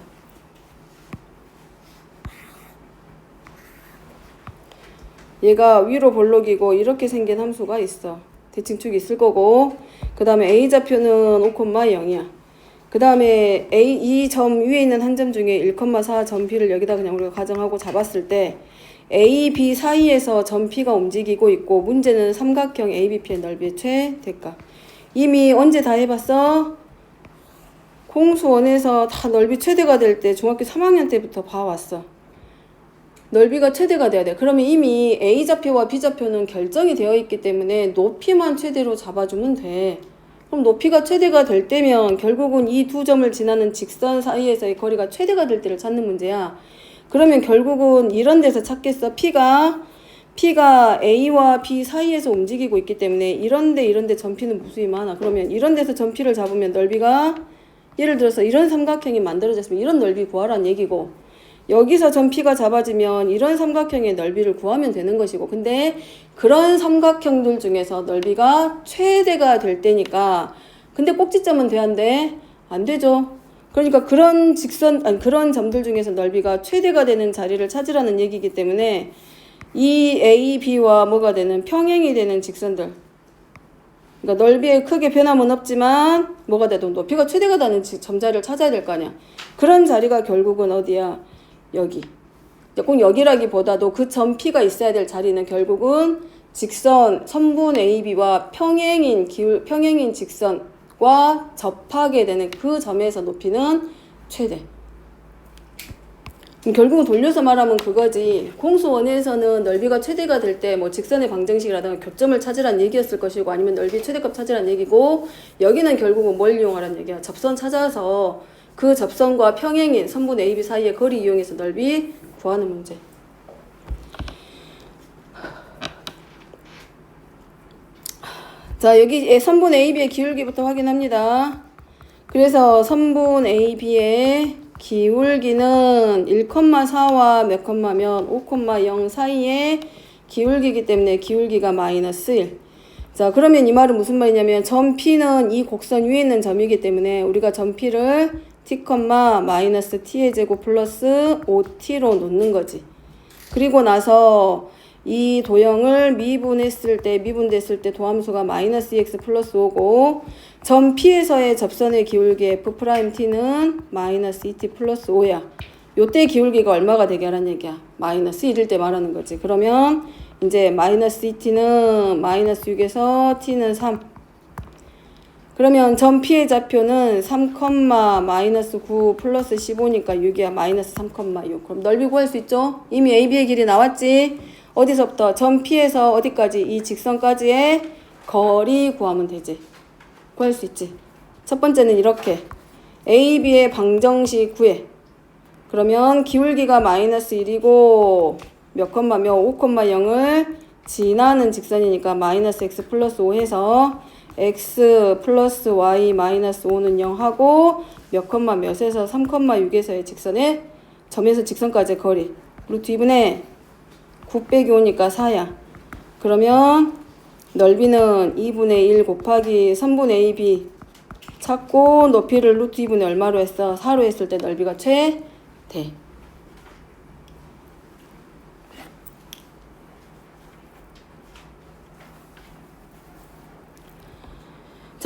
얘가 위로 볼록이고 이렇게 생긴 함수가 있어. 대칭축이 있을 거고 그 다음에 A좌표는 5,0이야. 그 다음에 이 점 위에 있는 한 점 중에 1,4 점 P를 여기다 그냥 우리가 가정하고 잡았을 때 A, B 사이에서 점 P가 움직이고 있고 문제는 삼각형 ABP의 넓이의 최대값. 이미 언제 다 해봤어? 공수원에서 다 넓이 최대가 될 때 중학교 3학년 때부터 봐왔어. 넓이가 최대가 돼야 돼. 그러면 이미 A좌표와 B좌표는 결정이 되어 있기 때문에 높이만 최대로 잡아주면 돼. 그럼 높이가 최대가 될 때면 결국은 이 두 점을 지나는 직선 사이에서의 거리가 최대가 될 때를 찾는 문제야. 그러면 결국은 이런 데서 찾겠어. P가 A와 B 사이에서 움직이고 있기 때문에 이런데 점 P는 무수히 많아. 그러면 이런 데서 점 P를 잡으면 넓이가 예를 들어서 이런 삼각형이 만들어졌으면 이런 넓이 구하라는 얘기고 여기서 점 P가 잡아지면 이런 삼각형의 넓이를 구하면 되는 것이고 근데 그런 삼각형들 중에서 넓이가 최대가 될 때니까 근데 꼭지점은 돼야 안 돼? 안 되죠. 그러니까 그런 그런 점들 중에서 넓이가 최대가 되는 자리를 찾으라는 얘기이기 때문에 이 A, B와 뭐가 되는 평행이 되는 직선들 그러니까 넓이에 크게 변함은 없지만 뭐가 돼도 높이가 최대가 되는 점자리를 찾아야 될 거 아니야. 그런 자리가 결국은 어디야? 여기. 꼭 여기라기보다도 그 점 P가 있어야 될 자리는 결국은 직선 선분 AB와 평행인 직선과 접하게 되는 그 점에서 높이는 최대. 결국은 돌려서 말하면 그거지. 공수원에서는 넓이가 최대가 될 때 뭐 직선의 방정식이라든가 교점을 찾으란 얘기였을 것이고 아니면 넓이 최대값 찾으란 얘기고 여기는 결국은 뭘 이용하라는 얘기야. 접선 찾아서 그 접선과 평행인 선분 AB 사이의 거리 이용해서 넓이 구하는 문제. 자, 여기 선분 AB의 기울기부터 확인합니다. 그래서 선분 AB의 기울기는 1,4와 몇 콤마면 5,0 사이의 기울기이기 때문에 기울기가 마이너스 1. 자, 그러면 이 말은 무슨 말이냐면 점 P는 이 곡선 위에 있는 점이기 때문에 우리가 점 P를 t, 마이너스 t의 제곱 플러스 5t로 놓는 거지. 그리고 나서 이 도형을 미분됐을 때 도함수가 마이너스 2x 플러스 5고 점 P에서의 접선의 기울기 f't는 마이너스 2t 플러스 5야. 요때 기울기가 얼마가 되게 하라는 얘기야. 마이너스 1일 때 말하는 거지. 그러면 이제 마이너스 2t는 마이너스 6에서 t는 3. 그러면 점 P의 좌표는 3, 마이너스 9 플러스 15니까 6이야. 마이너스 3,6. 그럼 넓이 구할 수 있죠? 이미 AB의 길이 나왔지? 어디서부터? 점 P에서 어디까지? 이 직선까지의 거리 구하면 되지. 구할 수 있지. 첫 번째는 이렇게. AB의 방정식 구해. 그러면 기울기가 마이너스 1이고 몇, 5,0을 지나는 직선이니까 마이너스 x 플러스 5 해서 x 플러스 y 마이너스 5는 0 하고 몇, 몇에서 3,6에서의 직선의 점에서 직선까지의 거리 루트 2분의 9 빼기 5니까 4야. 그러면 넓이는 2분의 1 곱하기 3분의 AB 찾고 높이를 루트 2분의 얼마로 했어? 4로 했을 때 넓이가 최대.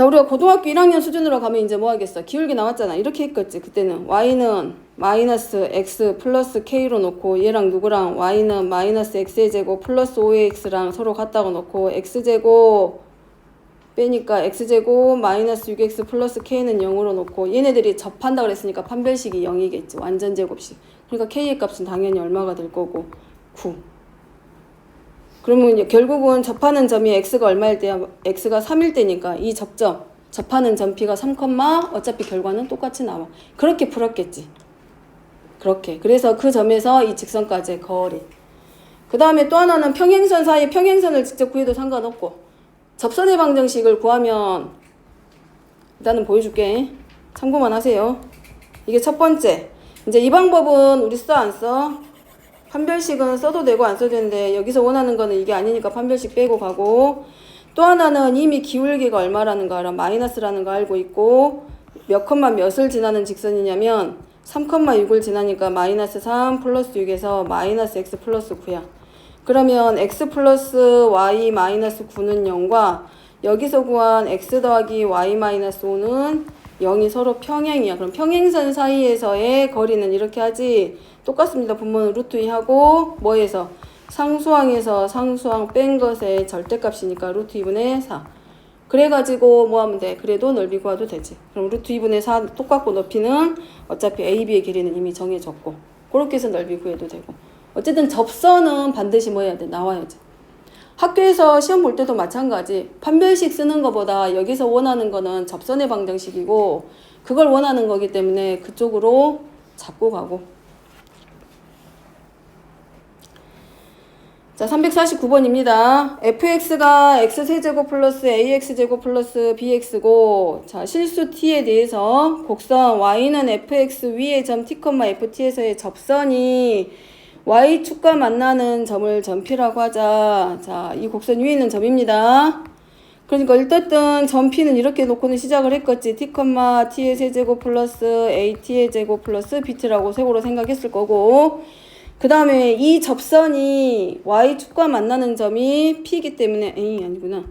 자, 우리가 고등학교 1학년 수준으로 가면 이제 뭐 하겠어? 기울기 나왔잖아. 이렇게 했겠지. 그때는 y는 마이너스 x 플러스 k로 놓고 얘랑 누구랑 y는 마이너스 x의 제곱 플러스 5x랑 서로 같다고 놓고 x제곱 빼니까 x제곱 마이너스 6x 플러스 k는 0으로 놓고 얘네들이 접한다 그랬으니까 판별식이 0이겠지. 완전 제곱식. 그러니까 k의 값은 당연히 얼마가 될 거고 9. 그러면 결국은 접하는 점이 x가 얼마일 때야? x가 3일 때니까 이 접하는 점 P가 3, 어차피 결과는 똑같이 나와. 그렇게 풀었겠지. 그렇게. 그래서 그 점에서 이 직선까지의 거리. 그 다음에 또 하나는 평행선 사이 평행선을 직접 구해도 상관없고 접선의 방정식을 구하면 일단은 보여줄게. 참고만 하세요. 이게 첫 번째. 이제 이 방법은 우리 써 안 써? 판별식은 써도 되고 안 써도 되는데 여기서 원하는 거는 이게 아니니까 판별식 빼고 가고 또 하나는 이미 기울기가 얼마라는 거 알아. 마이너스라는 거 알고 있고 몇, 몇을 지나는 직선이냐면 3,6을 지나니까 마이너스 3 플러스 6에서 마이너스 x 플러스 9야. 그러면 x 플러스 y 마이너스 9는 0과 여기서 구한 x 더하기 y 마이너스 5는 0이 서로 평행이야. 그럼 평행선 사이에서의 거리는 이렇게 하지. 똑같습니다. 분모는 루트 2하고 뭐에서? 상수항에서 상수항 뺀 것의 절대값이니까 루트 2분의 4. 그래가지고 뭐 하면 돼? 그래도 넓이 구해도 되지. 그럼 루트 2분의 4 똑같고 높이는 어차피 AB의 길이는 이미 정해졌고 그렇게 해서 넓이 구해도 되고 어쨌든 접선은 반드시 뭐 해야 돼? 나와야지. 학교에서 시험 볼 때도 마찬가지. 판별식 쓰는 것보다 여기서 원하는 거는 접선의 방정식이고 그걸 원하는 거기 때문에 그쪽으로 잡고 가고. 자, 349번입니다. fx가 x세제곱 플러스 ax제곱 플러스 bx고 자, 실수 t에 대해서 곡선 y는 fx 위의 점 t, ft에서의 접선이 y축과 만나는 점을 점 P라고 하자. 자, 이 곡선 위에 있는 점입니다. 그러니까 어쨌든 점 P는 이렇게 놓고는 시작을 했겠지. t, t의 세제곱 플러스 at의 제곱 플러스 bt라고 세고로 생각했을 거고 그 다음에 이 접선이 y축과 만나는 점이 P이기 때문에 아니구나.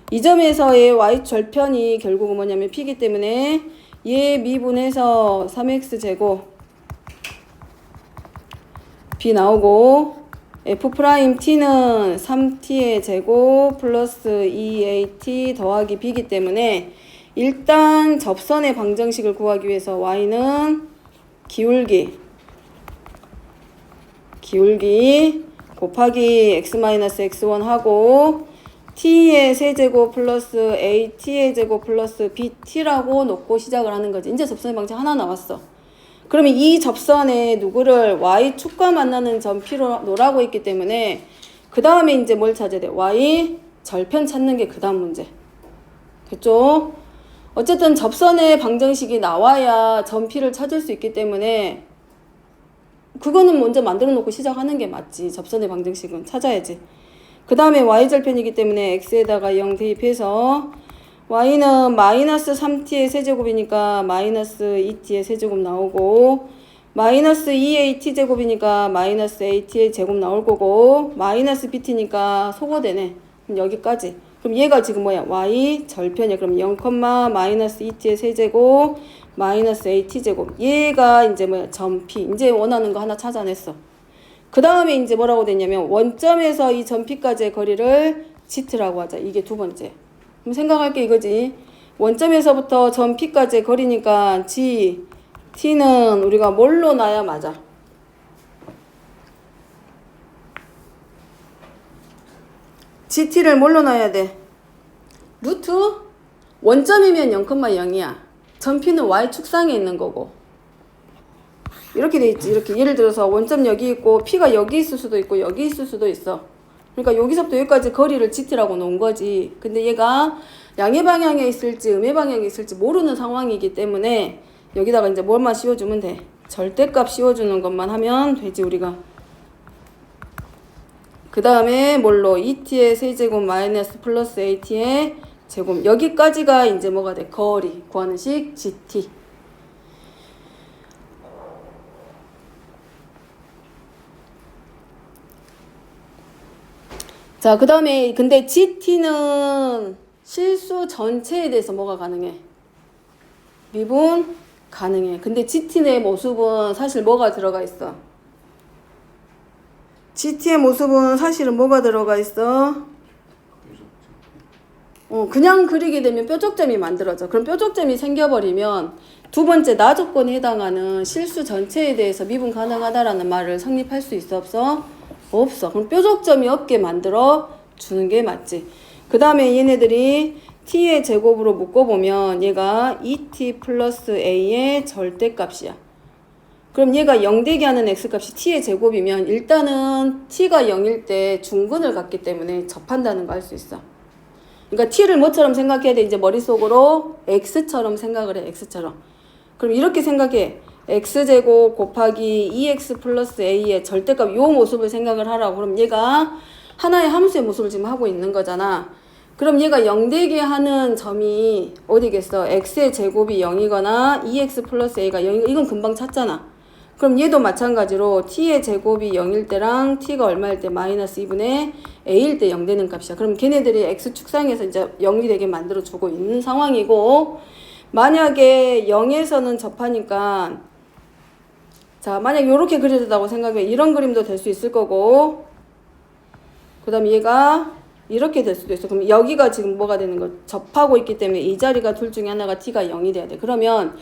이 점에서의 y절편이 결국은 뭐냐면 P이기 때문에 얘 미분해서 3x제곱 B 나오고 F'T는 3T의 제곱 플러스 2AT 더하기 B이기 때문에 일단 접선의 방정식을 구하기 위해서 Y는 기울기 곱하기 x-x1 하고 T의 세제곱 플러스 AT의 제곱 플러스 BT라고 놓고 시작을 하는 거지. 이제 접선의 방정 하나 나왔어. 그러면 이 접선에 누구를 y축과 만나는 점 P로 놓으라고 했기 때문에 그 다음에 이제 뭘 찾아야 돼? y 절편 찾는 게 그 다음 문제. 됐죠? 어쨌든 접선의 방정식이 나와야 점 P를 찾을 수 있기 때문에 그거는 먼저 만들어 놓고 시작하는 게 맞지. 접선의 방정식은 찾아야지. 그 다음에 y절편이기 때문에 x에다가 0 대입해서 y는 마이너스 3t의 세제곱이니까 마이너스 2t의 세제곱 나오고 마이너스 2a t제곱이니까 마이너스 at의 제곱 나올 거고 마이너스 bt니까 소거되네. 그럼 여기까지. 그럼 얘가 지금 뭐야? y 절편이야. 그럼 0, 마이너스 2t의 세제곱 마이너스 at제곱. 얘가 이제 뭐야? 점 P. 이제 원하는 거 하나 찾아냈어. 그 다음에 이제 뭐라고 됐냐면 원점에서 이 점 P까지의 거리를 G라고 하자. 이게 두 번째. 그럼 생각할 게 이거지. 원점에서부터 점 P까지의 거리니까 G, T는 우리가 뭘로 놔야 맞아? GT를 뭘로 놔야 돼? 루트? 원점이면 0,0이야. 점 P는 Y축상에 있는 거고. 이렇게 돼 있지. 이렇게 예를 들어서 원점 여기 있고 P가 여기 있을 수도 있고 여기 있을 수도 있어. 그러니까 여기서부터 여기까지 거리를 GT라고 놓은 거지. 근데 얘가 양의 방향에 있을지 음의 방향에 있을지 모르는 상황이기 때문에 여기다가 이제 뭘만 씌워주면 돼. 절대값 씌워주는 것만 하면 되지 우리가. 그 다음에 뭘로? 2t의 세제곱 마이너스 플러스 at의 제곱. 여기까지가 이제 뭐가 돼? 거리 구하는 식 GT. 자, 그 다음에 근데 GT는 실수 전체에 대해서 뭐가 가능해? 미분 가능해. 근데 GT의 모습은 사실 뭐가 들어가 있어? GT의 모습은 사실은 뭐가 들어가 있어? 그냥 그리게 되면 뾰족점이 만들어져. 그럼 뾰족점이 생겨버리면 두 번째 나 조건에 해당하는 실수 전체에 대해서 미분 가능하다라는 말을 성립할 수 있어 없어? 없어. 그럼 뾰족점이 없게 만들어 주는 게 맞지. 그 다음에 얘네들이 t의 제곱으로 묶어보면 얘가 2t 플러스 a의 절대값이야. 그럼 얘가 0 되게 하는 x값이 t의 제곱이면 일단은 t가 0일 때 중근을 갖기 때문에 접한다는 거 알 수 있어. 그러니까 t를 뭐처럼 생각해야 돼? 이제 머릿속으로 x처럼 생각을 해. x처럼. 그럼 이렇게 생각해. x제곱 곱하기 2x 플러스 a의 절대값 요 모습을 생각을 하라고. 그럼 얘가 하나의 함수의 모습을 지금 하고 있는 거잖아. 그럼 얘가 0 되게 하는 점이 어디겠어? x의 제곱이 0이거나 2x 플러스 a가 0이고 이건 금방 찾잖아. 그럼 얘도 마찬가지로 t의 제곱이 0일 때랑 t가 얼마일 때 마이너스 2분의 a일 때 0 되는 값이야. 그럼 걔네들이 x축상에서 이제 0이 되게 만들어주고 있는 상황이고 만약에 0에서는 접하니까 자 만약 이렇게 그려졌다고 생각해. 이런 그림도 될 수 있을 거고 그 다음에 얘가 이렇게 될 수도 있어. 그럼 여기가 지금 뭐가 되는 거? 접하고 있기 때문에 이 자리가 둘 중에 하나가 t가 0이 돼야 돼. 그러면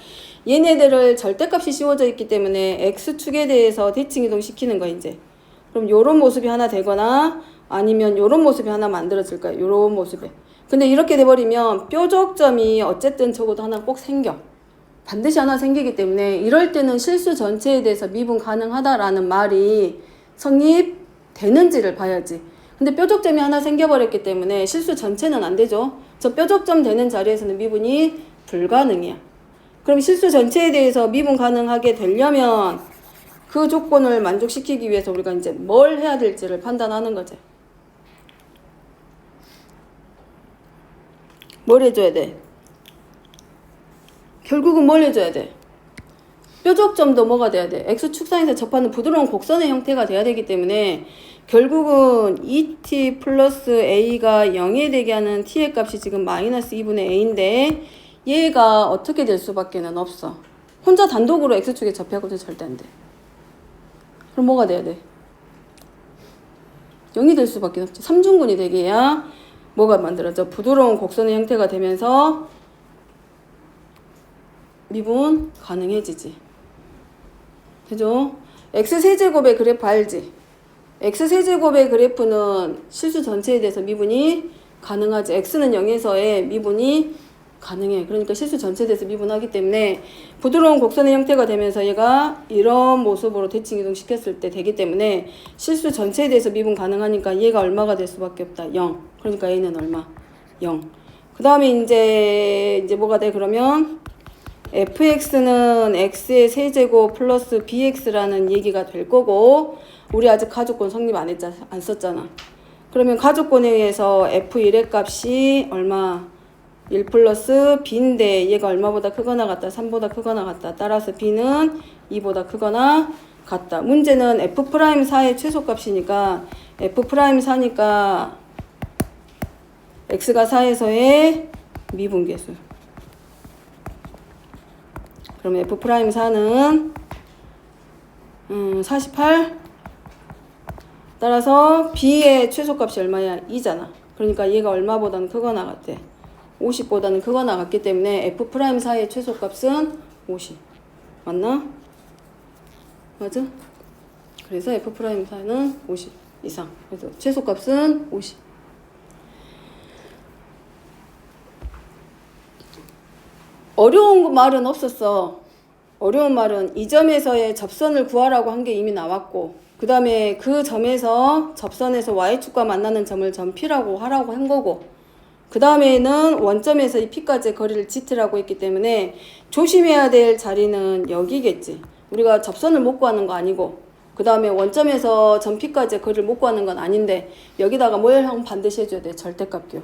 얘네들을 절대값이 씌워져 있기 때문에 x축에 대해서 대칭 이동시키는 거야 이제. 그럼 요런 모습이 하나 되거나 아니면 요런 모습이 하나 만들어질 거야. 요런 모습에. 근데 이렇게 돼버리면 뾰족점이 어쨌든 적어도 하나 꼭 생겨. 반드시 하나 생기기 때문에 이럴 때는 실수 전체에 대해서 미분 가능하다라는 말이 성립되는지를 봐야지. 근데 뾰족점이 하나 생겨버렸기 때문에 실수 전체는 안 되죠. 저 뾰족점 되는 자리에서는 미분이 불가능이야. 그럼 실수 전체에 대해서 미분 가능하게 되려면 그 조건을 만족시키기 위해서 우리가 이제 뭘 해야 될지를 판단하는 거지. 뭘 해줘야 돼? 결국은 뭘 해줘야 돼? 뾰족점도 뭐가 돼야 돼? x축상에서 접하는 부드러운 곡선의 형태가 돼야 되기 때문에 결국은 2t 플러스 a가 0에 되게 하는 t의 값이 지금 마이너스 2분의 a인데 얘가 어떻게 될 수밖에는 없어. 혼자 단독으로 x축에 접하고도 절대 안 돼. 그럼 뭐가 돼야 돼? 0이 될 수밖에 없지. 3중근이 되게 해야 뭐가 만들어져? 부드러운 곡선의 형태가 되면서 미분 가능해지지. 그죠? x세제곱의 그래프 알지? x세제곱의 그래프는 실수 전체에 대해서 미분이 가능하지. x는 0에서의 미분이 가능해. 그러니까 실수 전체에 대해서 미분하기 때문에 부드러운 곡선의 형태가 되면서 얘가 이런 모습으로 대칭 이동시켰을 때 되기 때문에 실수 전체에 대해서 미분 가능하니까 얘가 얼마가 될 수밖에 없다. 0. 그러니까 얘는 얼마? 0. 그 다음에 이제 뭐가 돼? 그러면 fx는 x의 세제곱 플러스 bx라는 얘기가 될 거고 우리 아직 가족권 성립 안 썼잖아. 그러면 가족권에 의해서 F1의 값이 얼마? 1 플러스 B인데 얘가 얼마보다 크거나 같다? 3보다 크거나 같다. 따라서 B는 2보다 크거나 같다. 문제는 F'4의 최소값이니까 F'4니까 X가 4에서의 미분계수. 그럼 F'4는 48. 따라서 B의 최소값이 얼마야? 2잖아. 그러니까 얘가 얼마보다는 크거나 같대? 50보다는 크거나 같기 때문에 F'4의 최소값은 50. 맞나? 맞아? 그래서 F'4는 50 이상. 그래서 최소값은 50. 어려운 말은 없었어. 어려운 말은 이 점에서의 접선을 구하라고 한 게 이미 나왔고, 그 다음에 그 점에서 접선에서 Y축과 만나는 점을 점 P라고 하라고 한 거고, 그 다음에는 원점에서 이 P까지의 거리를 Z라고 했기 때문에 조심해야 될 자리는 여기겠지. 우리가 접선을 못 구하는 거 아니고, 그 다음에 원점에서 점 P까지의 거리를 못 구하는 건 아닌데, 여기다가 뭘 하면 반드시 해줘야 돼. 절대값 기호.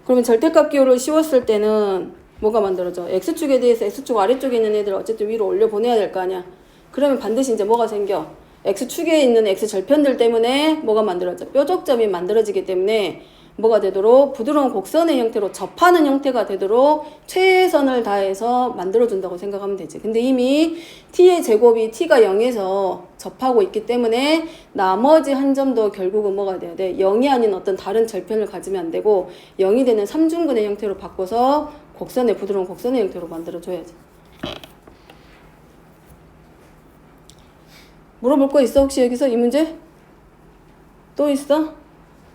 그러면 절대값 기호를 씌웠을 때는 뭐가 만들어져? X축에 대해서 X축 아래쪽에 있는 애들 어쨌든 위로 올려 보내야 될 거 아니야. 그러면 반드시 이제 뭐가 생겨? X축에 있는 X절편들 때문에 뭐가 만들어져? 뾰족점이 만들어지기 때문에 뭐가 되도록 부드러운 곡선의 형태로 접하는 형태가 되도록 최선을 다해서 만들어준다고 생각하면 되지. 근데 이미 t의 제곱이 t가 0에서 접하고 있기 때문에 나머지 한 점도 결국은 뭐가 돼야 돼? 0이 아닌 어떤 다른 절편을 가지면 안 되고 0이 되는 삼중근의 형태로 바꿔서 곡선의 부드러운 곡선의 형태로 만들어줘야지. 물어볼 거 있어? 혹시 여기서 이 문제? 또 있어?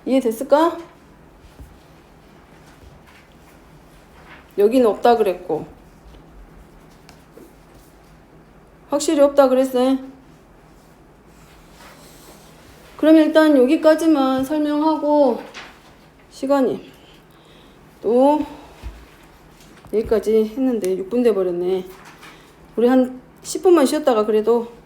이해됐을까? 여기는 없다 그랬고 확실히 없다 그랬어요. 그러면 일단 여기까지만 설명하고 시간이 또 여기까지 했는데 6분 돼버렸네. 우리 한 10분만 쉬었다가 그래도